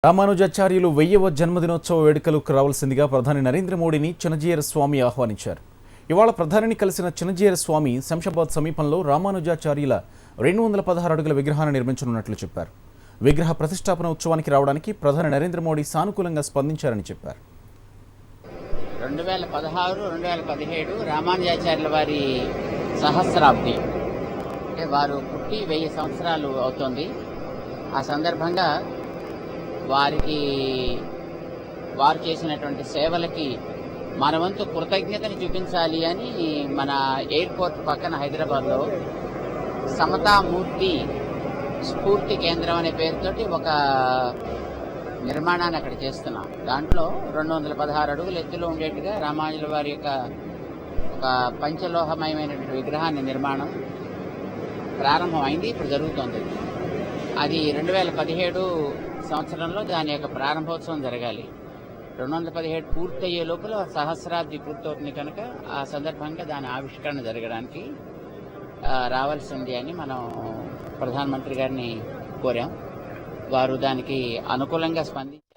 రామానుజాచార్యులు 1000వ జన్మదినోత్సవ వేడుకలకు రావాల్సిందిగా ప్రధాని నరేంద్ర మోడీని చినజీయర స్వామి ఆహ్వానించారు. ఇవాళ ప్రధానిని కలిసిన చినజీయర స్వామి శంషాబాద్ సమీపంలో రామానుజాచార్యుల 216 అడుగుల విగ్రహాన్ని నిర్మించనున్నట్లు చెప్పారు. విగ్రహ ప్రతిష్టాపన ఉత్సవానికి రావడానికి ప్రధాని నరేంద్ర మోడీ సానుకూలంగా స్పందించారని చెప్పారు. 2016-2017 రామానుజాచార్యుల వారి సహస్రాబ్ది, అంటే వారు పుట్టి 1000 సంవత్సరాలు అవుతోంది. ఆ సందర్భంగా వారు చేసినటువంటి సేవలకి మన వంతు కృతజ్ఞతని చూపించాలి అని మన ఎయిర్పోర్ట్ పక్కన హైదరాబాద్లో సమతామూర్తి స్ఫూర్తి కేంద్రం అనే పేరుతోటి ఒక నిర్మాణాన్ని అక్కడ చేస్తున్నాం. దాంట్లో 216 అడుగుల ఎత్తులో ఉండేట్టుగా రామానుజుల వారి యొక్క ఒక పంచలోహమయమైనటువంటి విగ్రహాన్ని నిర్మాణం ప్రారంభం అయింది, ఇప్పుడు జరుగుతోంది. అది 2017 సంవత్సరంలో దాని యొక్క ప్రారంభోత్సవం జరగాలి. 217 పూర్తయ్యే లోపల సహస్రాబ్ది పూర్తవుతుంది కనుక ఆ సందర్భంగా దాని ఆవిష్కరణ జరగడానికి రావాల్సింది అని మనం ప్రధానమంత్రి గారిని కోరాం. వారు దానికి అనుకూలంగా స్పందించారు.